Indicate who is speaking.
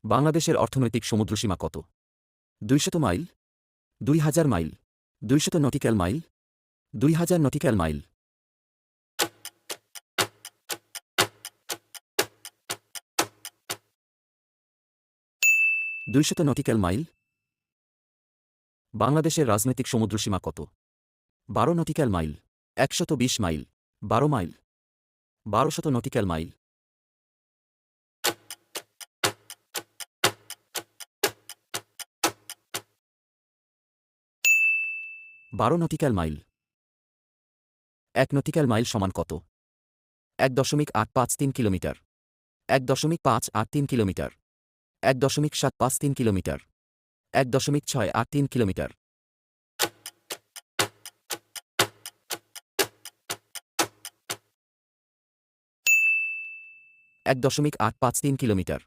Speaker 1: বাংলাদেশের অর্থনৈতিক সমুদ্রসীমা কত? 200 mile, 2000 mile, 200 nautical mile, 2000 nautical mile. 200 nautical mile. বাংলাদেশের রাজনৈতিক সমুদ্রসীমা কত? 12 nautical mile, 120 mile, 12 mile, 1200 nautical mile. 12 nautical mile. 1 nautical mile সমান কত? 1.853 kilometre, 1.583 kilometre, 1.753 kilometre, 1.683 kilometre. 1.853 kilometre.